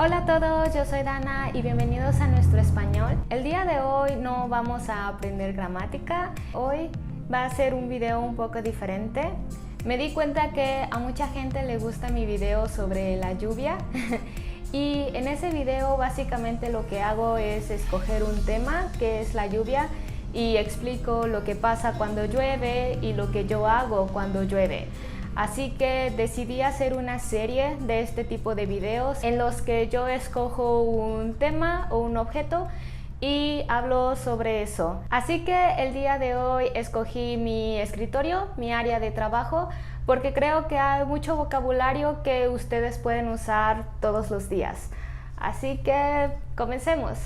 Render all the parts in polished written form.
Hola a todos, yo soy Dana y bienvenidos a nuestro español. El día de hoy no vamos a aprender gramática, hoy va a ser un video un poco diferente. Me di cuenta que a mucha gente le gusta mi video sobre la lluvia y en ese video básicamente lo que hago es escoger un tema que es la lluvia y explico lo que pasa cuando llueve y lo que yo hago cuando llueve. Así que decidí hacer una serie de este tipo de videos en los que yo escojo un tema o un objeto y hablo sobre eso. Así que el día de hoy escogí mi escritorio, mi área de trabajo, porque creo que hay mucho vocabulario que ustedes pueden usar todos los días. Así que comencemos.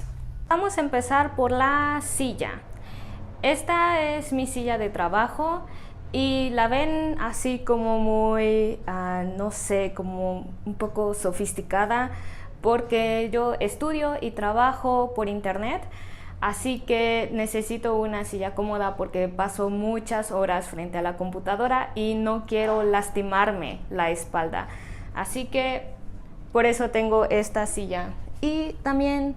Vamos a empezar por la silla. Esta es mi silla de trabajo. Y la ven así como muy, no sé, como un poco sofisticada porque yo estudio y trabajo por internet, así que necesito una silla cómoda porque paso muchas horas frente a la computadora y no quiero lastimarme la espalda. Así que por eso tengo esta silla. Y también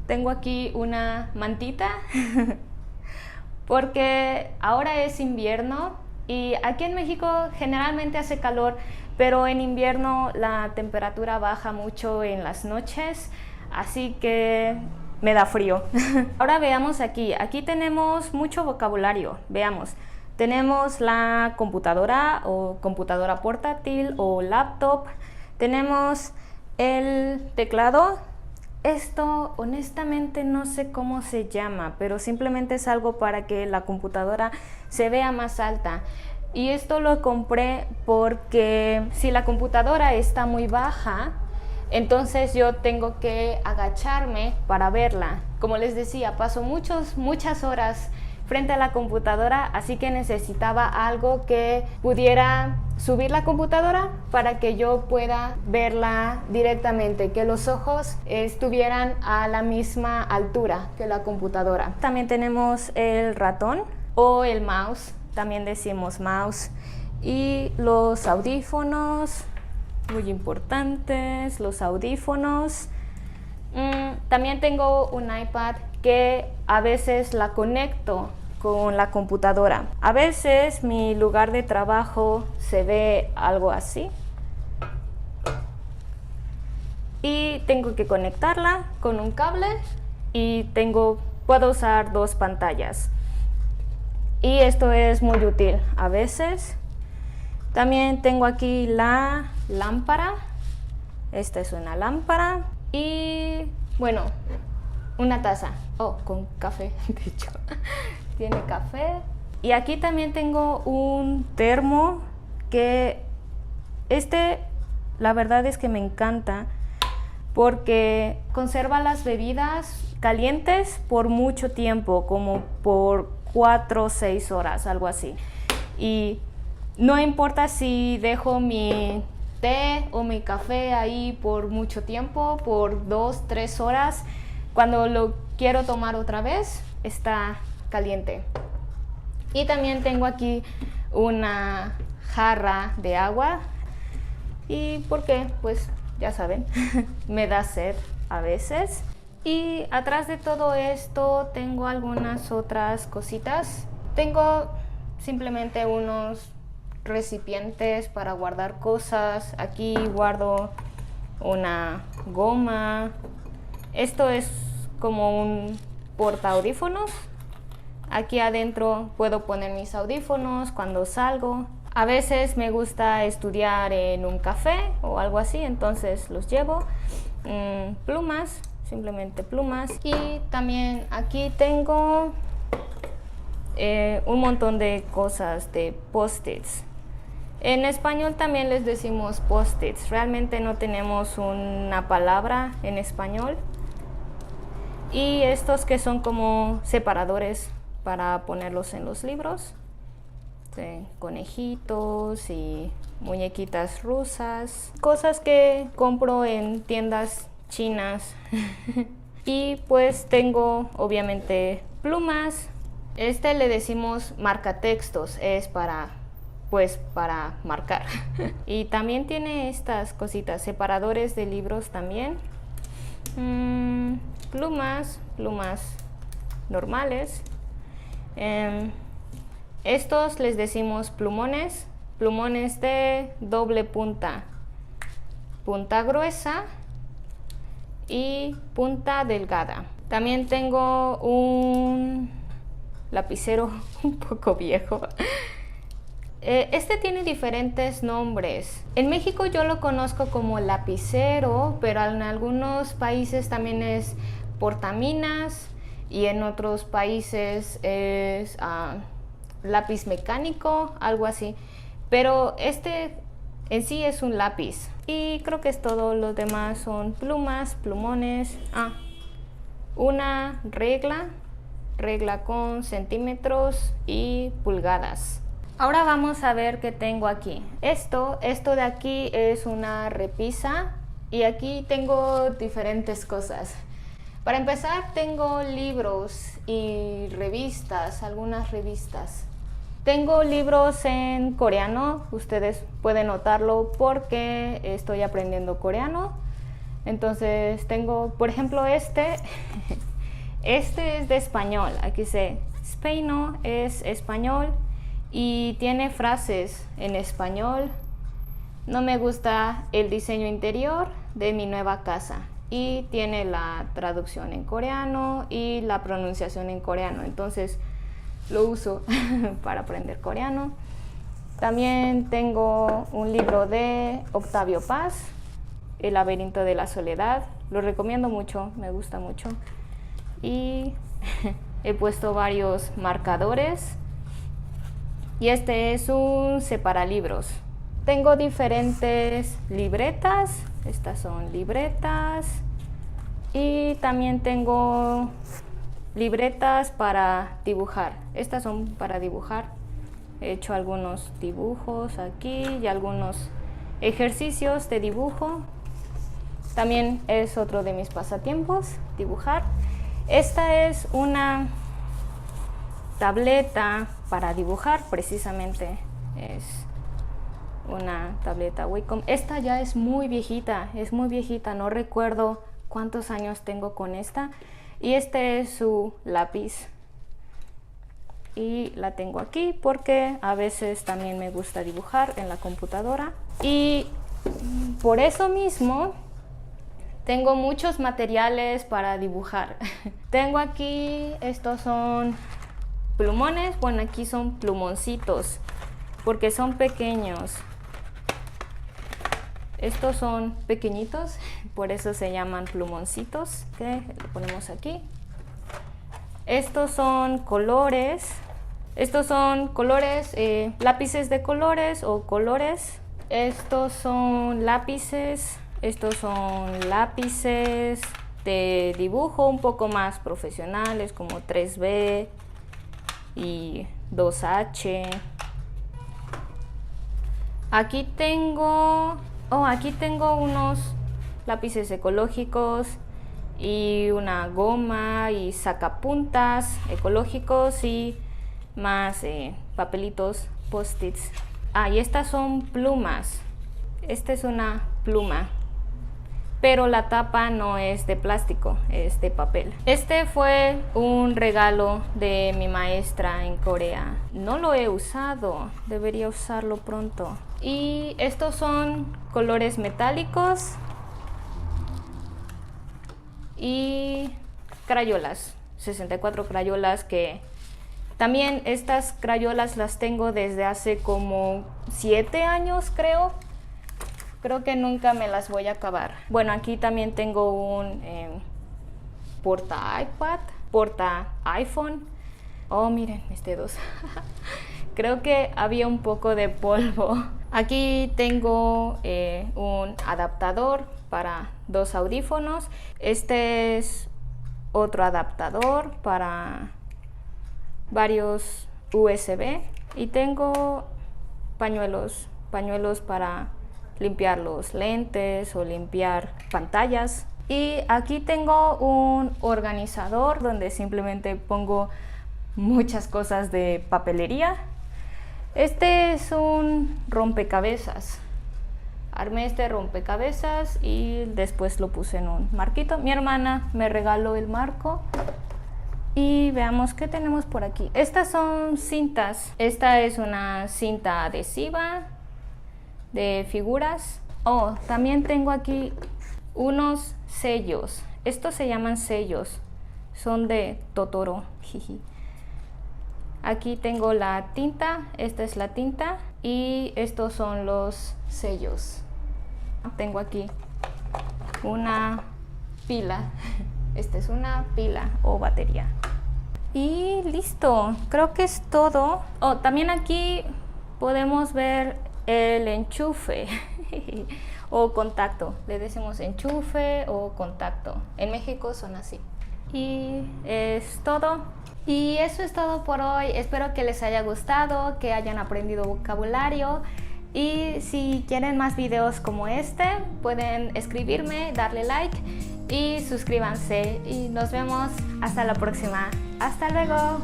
tengo aquí una mantita porque ahora es invierno. Y aquí en México generalmente hace calor, pero en invierno la temperatura baja mucho en las noches, así que me da frío. Ahora veamos aquí tenemos mucho vocabulario, veamos. Tenemos la computadora o computadora portátil o laptop, tenemos el teclado. Esto honestamente no sé cómo se llama, pero simplemente es algo para que la computadora se vea más alta. Y esto lo compré porque si la computadora está muy baja, entonces yo tengo que agacharme para verla. Como les decía, paso muchas horas frente a la computadora, así que necesitaba algo que pudiera subir la computadora para que yo pueda verla directamente, que los ojos estuvieran a la misma altura que la computadora. También tenemos el ratón o el mouse, también decimos mouse, y los audífonos, muy importantes, los audífonos. También tengo un iPad que a veces la conecto con la computadora. A veces mi lugar de trabajo se ve algo así y tengo que conectarla con un cable y puedo usar dos pantallas y esto es muy útil a veces. También tengo aquí la lámpara. Esta es una lámpara y bueno, una taza con café, de hecho tiene café. Y aquí también tengo un termo que la verdad es que me encanta porque conserva las bebidas calientes por mucho tiempo, como por 4 o 6 horas, algo así. Y no importa si dejo mi té o mi café ahí por mucho tiempo, por 2 o 3 horas, cuando lo quiero tomar otra vez, está caliente. Y también tengo aquí una jarra de agua. ¿Y por qué? Pues ya saben, me da sed a veces. Y atrás de todo esto tengo algunas otras cositas. Tengo simplemente unos recipientes para guardar cosas. Aquí guardo una goma. Esto es como un porta audífonos. Aquí adentro puedo poner mis audífonos cuando salgo. A veces me gusta estudiar en un café o algo así, entonces los llevo. Plumas, simplemente plumas. Y también aquí tengo un montón de cosas de post-its. En español también les decimos post-its. Realmente no tenemos una palabra en español. Y estos que son como separadores para ponerlos en los libros. Sí, conejitos y muñequitas rusas. Cosas que compro en tiendas chinas. Y pues tengo obviamente plumas. Le decimos marcatextos, es para marcar. Y también tiene estas cositas, separadores de libros también. Plumas normales. Estos les decimos plumones de doble punta, punta gruesa y punta delgada. También tengo un lapicero un poco viejo. Este tiene diferentes nombres. En México yo lo conozco como lapicero, pero en algunos países también es portaminas y en otros países es lápiz mecánico, algo así. Pero este en sí es un lápiz. Y creo que es todo. Los demás son plumas, plumones. Una regla con centímetros y pulgadas. Ahora vamos a ver qué tengo aquí. Esto de aquí es una repisa y aquí tengo diferentes cosas. Para empezar, tengo libros y revistas, algunas revistas. Tengo libros en coreano, ustedes pueden notarlo porque estoy aprendiendo coreano. Entonces tengo, por ejemplo, este es de español. Aquí dice Spaino, es español y tiene frases en español. No me gusta el diseño interior de mi nueva casa. Y tiene la traducción en coreano y la pronunciación en coreano. Entonces lo uso para aprender coreano. También tengo un libro de Octavio Paz, El laberinto de la soledad. Lo recomiendo mucho, me gusta mucho. Y he puesto varios marcadores. Y este es un separalibros. Tengo diferentes libretas. Estas son libretas. Y también tengo libretas para dibujar. Estas son para dibujar. He hecho algunos dibujos aquí y algunos ejercicios de dibujo. También es otro de mis pasatiempos, dibujar. Esta es una tableta para dibujar, precisamente es una tableta Wacom. Esta ya es muy viejita, no recuerdo cuántos años tengo con esta. Y este es su lápiz. Y la tengo aquí porque a veces también me gusta dibujar en la computadora. Y por eso mismo tengo muchos materiales para dibujar. Tengo aquí, estos son plumones, bueno, aquí son plumoncitos porque son pequeños. Estos son pequeñitos, por eso se llaman plumoncitos, que lo ponemos aquí. Estos son colores. Lápices de colores o colores. Estos son lápices. Estos son lápices de dibujo un poco más profesionales, como 3B y 2H. Aquí tengo unos lápices ecológicos y una goma y sacapuntas ecológicos y más papelitos, post-its. Y estas son plumas. Esta es una pluma, pero la tapa no es de plástico, es de papel. Este fue un regalo de mi maestra en Corea. No lo he usado, debería usarlo pronto. Y estos son colores metálicos y crayolas, 64 crayolas, que también estas crayolas las tengo desde hace como 7 años, creo. Creo que nunca me las voy a acabar. Bueno, aquí también tengo un porta iPad, porta iPhone. Oh, miren mis dedos. Creo que había un poco de polvo. Aquí tengo un adaptador para 2 audífonos. Este es otro adaptador para varios USB. Y tengo pañuelos para limpiar los lentes o limpiar pantallas. Y aquí tengo un organizador donde simplemente pongo muchas cosas de papelería. Este es un rompecabezas. armé este rompecabezas y después lo puse en un marquito. Mi hermana me regaló el marco. Y veamos qué tenemos por aquí. Estas son cintas. Esta es una cinta adhesiva de figuras. Oh, también tengo aquí unos sellos. Estos se llaman sellos. Son de Totoro. Aquí tengo la tinta. Esta es la tinta. Y estos son los sellos. Tengo aquí una pila. Esta es una pila o batería. Y listo, creo que es todo. Oh, también aquí podemos ver el enchufe o contacto. Le decimos enchufe o contacto. En México son así. Y es todo. Y eso es todo por hoy. Espero que les haya gustado, que hayan aprendido vocabulario. Y si quieren más videos como este, pueden escribirme, darle like y suscríbanse. Y nos vemos hasta la próxima. Hasta luego.